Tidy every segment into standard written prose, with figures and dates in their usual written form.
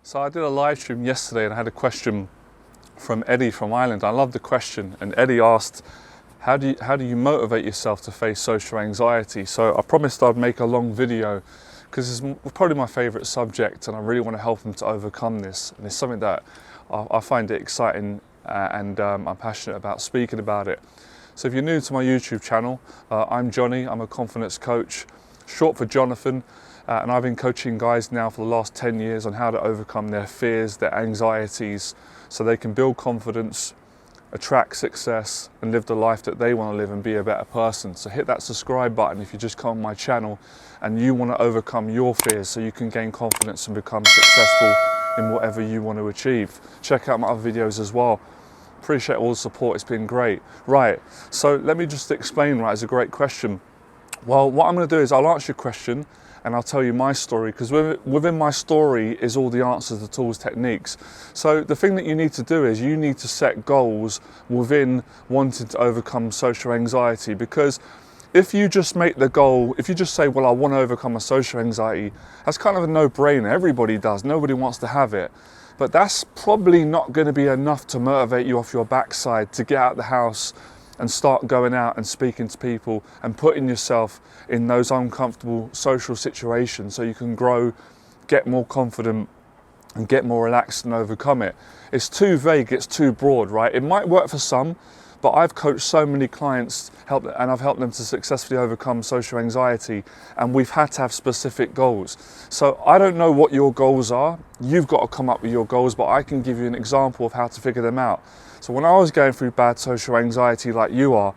So I did a live stream yesterday and I had a question from Eddie from Ireland. I love the question, and Eddie asked, how do you motivate yourself to face social anxiety? So I promised I'd make a long video because it's probably my favourite subject and I really want to help them to overcome this. And it's something that I find it exciting and I'm passionate about speaking about it. So if you're new to my YouTube channel, I'm Johnny, I'm a confidence coach, short for Jonathan. And I've been coaching guys now for the last 10 years on how to overcome their fears, their anxieties, so they can build confidence, attract success, and live the life that they want to live and be a better person. So hit that subscribe button if you just come on my channel and you want to overcome your fears so you can gain confidence and become successful in whatever you want to achieve. Check out my other videos as well. Appreciate all the support, it's been great. Right, so let me just explain, right, it's a great question. Well, what I'm going to do is I'll answer your question and I'll tell you my story, because within my story is all the answers, the tools, techniques. So the thing that you need to do is you need to set goals within wanting to overcome social anxiety, because if you just make the goal, if you just say, well, I want to overcome a social anxiety, that's kind of a no-brainer. Everybody does, nobody wants to have it. But that's probably not going to be enough to motivate you off your backside to get out of the house and start going out and speaking to people and putting yourself in those uncomfortable social situations so you can grow, get more confident and get more relaxed and overcome it. It's too vague, it's too broad, right? It might work for some, but I've coached so many clients and I've helped them to successfully overcome social anxiety, and we've had to have specific goals. So I don't know what your goals are. You've got to come up with your goals, but I can give you an example of how to figure them out. So when I was going through bad social anxiety like you are,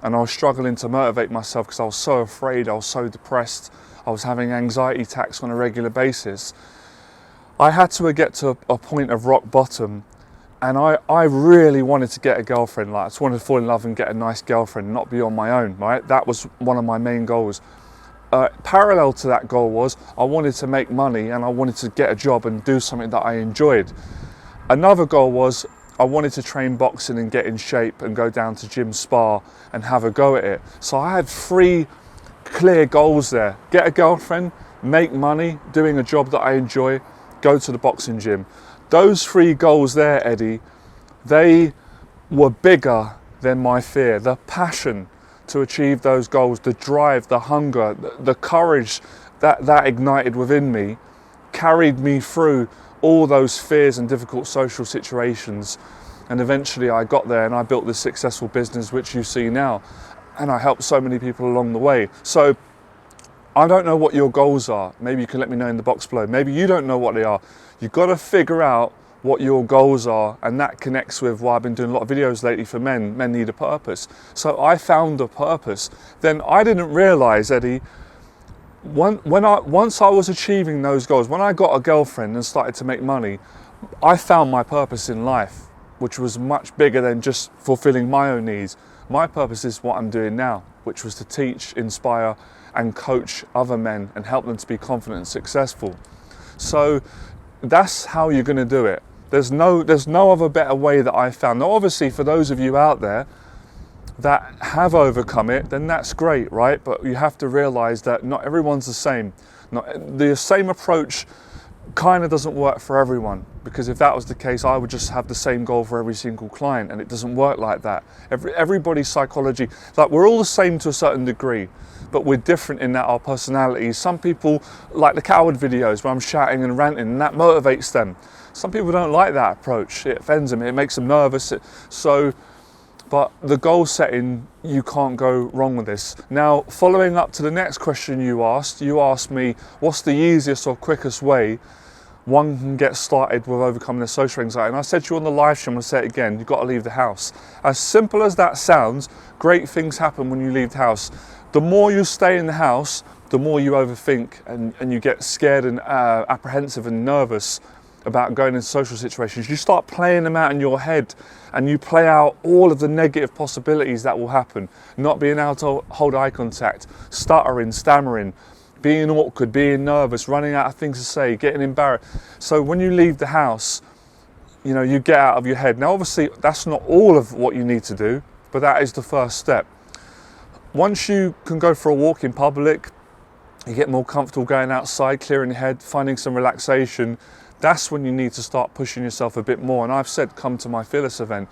and I was struggling to motivate myself because I was so afraid, I was so depressed, I was having anxiety attacks on a regular basis, I had to get to a point of rock bottom, and I really wanted to get a girlfriend. Like, I just wanted to fall in love and get a nice girlfriend, not be on my own, right? That was one of my main goals. Parallel to that goal was I wanted to make money and I wanted to get a job and do something that I enjoyed. Another goal was I wanted to train boxing and get in shape and go down to gym spa and have a go at it. So I had 3 clear goals there. Get a girlfriend, make money, doing a job that I enjoy, go to the boxing gym. Those 3 goals there, Eddie, they were bigger than my fear. The passion to achieve those goals, the drive, the hunger, the courage that ignited within me carried me through all those fears and difficult social situations, and eventually I got there and I built this successful business which you see now, and I helped so many people along the way. So I don't know what your goals are. Maybe you can let me know in the box below. Maybe you don't know what they are. You've got to figure out what your goals are, and that connects with why I've been doing a lot of videos lately for men. Men need a purpose. So I found a purpose. Then I didn't realize, Eddie, once I was achieving those goals, when I got a girlfriend and started to make money, I found my purpose in life, which was much bigger than just fulfilling my own needs. My purpose is what I'm doing now, which was to teach, inspire, and coach other men and help them to be confident and successful. So that's how you're going to do it. There's no other better way that I found. Now, obviously, for those of you out there that have overcome it, then that's great, right? But you have to realize that not everyone's the same. The same approach kind of doesn't work for everyone, because if that was the case, I would just have the same goal for every single client, and it doesn't work like that. Everybody's psychology, like, we're all the same to a certain degree, but we're different in that our personalities. Some people like the coward videos where I'm shouting and ranting, and that motivates them. Some people don't like that approach. It offends them, it makes them nervous. But the goal setting, you can't go wrong with this. Now, following up to the next question you asked me, what's the easiest or quickest way one can get started with overcoming their social anxiety? And I said to you on the live stream, I'll say it again, you've got to leave the house. As simple as that sounds, great things happen when you leave the house. The more you stay in the house, the more you overthink and you get scared and apprehensive and nervous about going into social situations. You start playing them out in your head and you play out all of the negative possibilities that will happen. Not being able to hold eye contact, stuttering, stammering, being awkward, being nervous, running out of things to say, getting embarrassed. So when you leave the house, you get out of your head. Now, obviously, that's not all of what you need to do, but that is the first step. Once you can go for a walk in public, you get more comfortable going outside, clearing your head, finding some relaxation, that's when you need to start pushing yourself a bit more. And I've said, come to my Fearless event.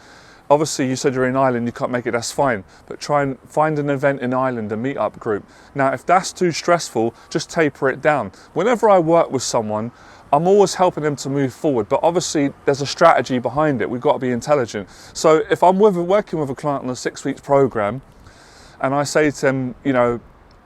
Obviously, you said you're in Ireland, you can't make it, that's fine. But try and find an event in Ireland, a meet-up group. Now, if that's too stressful, just taper it down. Whenever I work with someone, I'm always helping them to move forward. But obviously, there's a strategy behind it. We've got to be intelligent. So if I'm working with a client on a 6-week program, and I say to them, you know,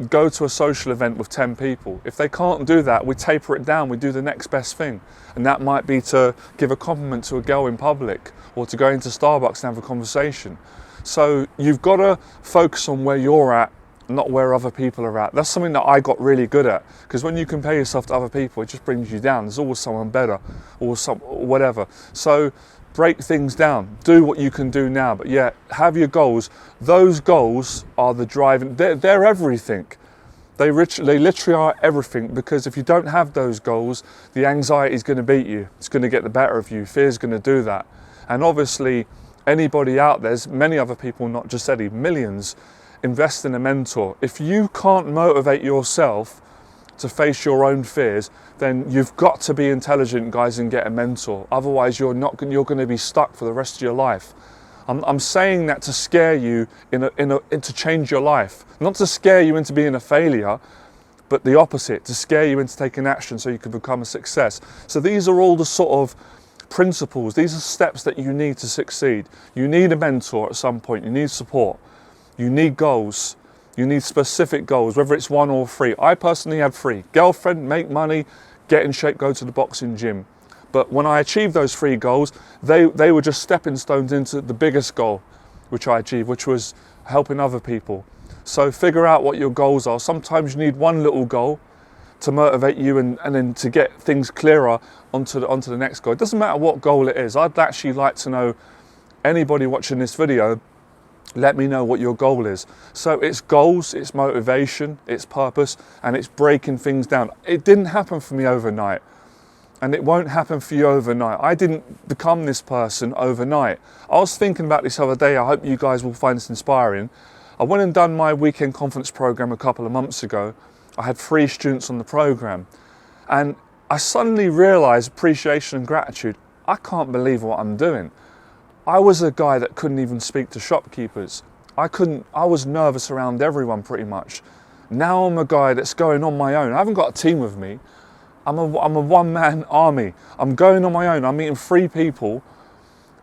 go to a social event with 10 people. If they can't do that, we taper it down, we do the next best thing. And that might be to give a compliment to a girl in public, or to go into Starbucks and have a conversation. So you've got to focus on where you're at, not where other people are at. That's something that I got really good at, because when you compare yourself to other people, it just brings you down. There's always someone better, or whatever. So break things down, do what you can do now, but yeah, have your goals. Those goals are the driving, they're everything. They literally are everything, because if you don't have those goals, the anxiety is going to beat you. It's going to get the better of you. Fear is going to do that. And obviously, anybody out there's many other people, not just Eddie, millions, invest in a mentor. If you can't motivate yourself to face your own fears, then you've got to be intelligent, guys, and get a mentor. Otherwise, you're going to be stuck for the rest of your life. I'm saying that to scare you to change your life, not to scare you into being a failure, but the opposite, to scare you into taking action so you can become a success. So these are all the sort of principles, these are steps that you need to succeed. You need a mentor at some point, you need support, you need goals, you need specific goals, whether it's 1 or 3. I personally had 3. Girlfriend, make money, get in shape, go to the boxing gym. But when I achieved those 3 goals, they were just stepping stones into the biggest goal, which I achieved, which was helping other people. So figure out what your goals are. Sometimes you need one little goal to motivate you and then to get things clearer onto the next goal. It doesn't matter what goal it is. I'd actually like to know, anybody watching this video, let me know what your goal is. So it's goals, it's motivation, it's purpose, and it's breaking things down. It didn't happen for me overnight. And it won't happen for you overnight. I didn't become this person overnight. I was thinking about this other day. I hope you guys will find this inspiring. I went and done my weekend conference program a couple of months ago. I had 3 students on the program. And I suddenly realized appreciation and gratitude. I can't believe what I'm doing. I was a guy that couldn't even speak to shopkeepers. I was nervous around everyone pretty much. Now I'm a guy that's going on my own. I haven't got a team with me. I'm a one-man army. I'm going on my own. I'm meeting 3 people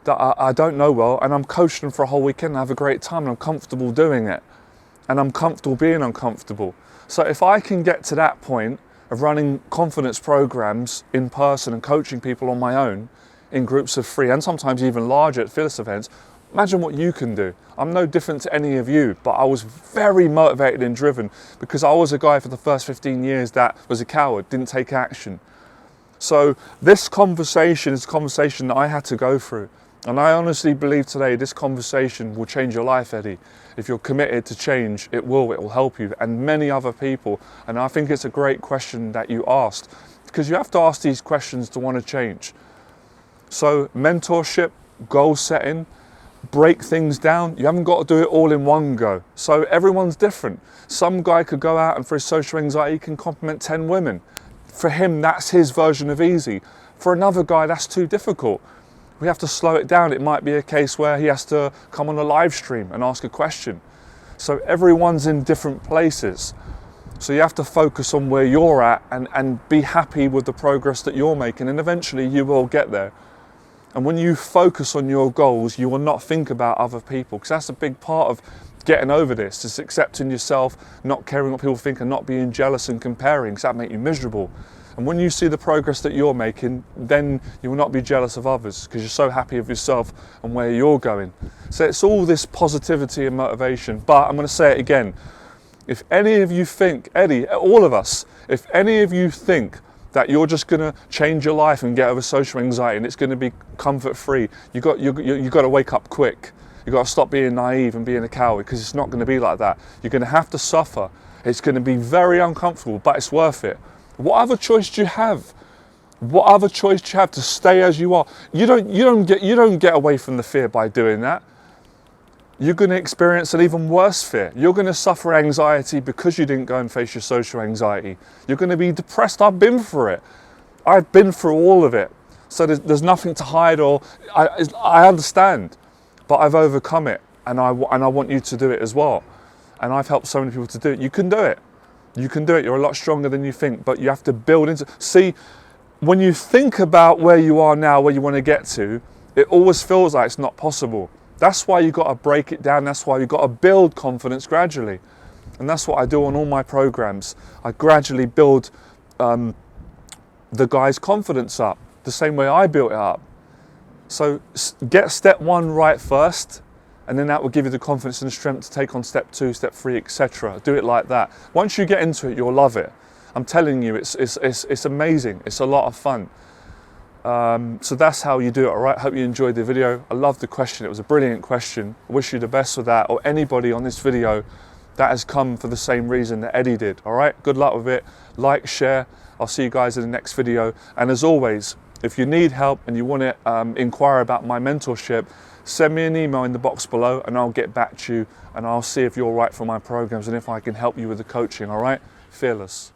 that I don't know well, and I'm coaching them for a whole weekend and have a great time, and I'm comfortable doing it. And I'm comfortable being uncomfortable. So if I can get to that point of running confidence programs in person and coaching people on my own in groups of 3, and sometimes even larger at Fearless events, imagine what you can do. I'm no different to any of you, but I was very motivated and driven because I was a guy for the first 15 years that was a coward, didn't take action. So this conversation is a conversation that I had to go through. And I honestly believe today this conversation will change your life, Eddie. If you're committed to change, it will help you and many other people. And I think it's a great question that you asked, because you have to ask these questions to want to change. So mentorship, goal setting, break things down. You haven't got to do it all in one go. So everyone's different. Some guy could go out and for his social anxiety can compliment 10 women. For him, that's his version of easy. For another guy, that's too difficult. We have to slow it down. It might be a case where he has to come on a live stream and ask a question. So everyone's in different places. So you have to focus on where you're at and be happy with the progress that you're making, and eventually you will get there. And when you focus on your goals, you will not think about other people, because that's a big part of getting over this, is accepting yourself, not caring what people think, and not being jealous and comparing, because that makes you miserable. And when you see the progress that you're making, then you will not be jealous of others, because you're so happy with yourself and where you're going. So it's all this positivity and motivation. But I'm going to say it again. If any of you think, Eddie, all of us, if any of you think that you're just going to change your life and get over social anxiety and it's going to be comfort free, you got to wake up quick. You've got to stop being naive and being a coward, because it's not going to be like that. You're going to have to suffer. It's going to be very uncomfortable, but it's worth it. What other choice do you have? What other choice do you have to stay as you are? You don't get away from the fear by doing that. You're going to experience an even worse fear. You're going to suffer anxiety because you didn't go and face your social anxiety. You're going to be depressed. I've been through it. I've been through all of it. So there's nothing to hide, or I understand, but I've overcome it, and I want you to do it as well. And I've helped so many people to do it. You can do it. You can do it. You're a lot stronger than you think, but you have to build into. See, when you think about where you are now, where you want to get to, it always feels like it's not possible. That's why you've got to break it down. That's why you've got to build confidence gradually. And that's what I do on all my programs. I gradually build the guy's confidence up, the same way I built it up. So get step 1 right first, and then that will give you the confidence and strength to take on step 2, step 3, etc. Do it like that. Once you get into it, you'll love it. I'm telling you, it's amazing. It's a lot of fun. So that's how you do it, all right? Hope you enjoyed the video. I love the question. It was a brilliant question. I wish you the best with that, or anybody on this video that has come for the same reason that Eddie did, all right? Good luck with it. Like, share. I'll see you guys in the next video. And as always, if you need help and you want to inquire about my mentorship, send me an email in the box below and I'll get back to you, and I'll see if you're right for my programs and if I can help you with the coaching, all right? Fearless.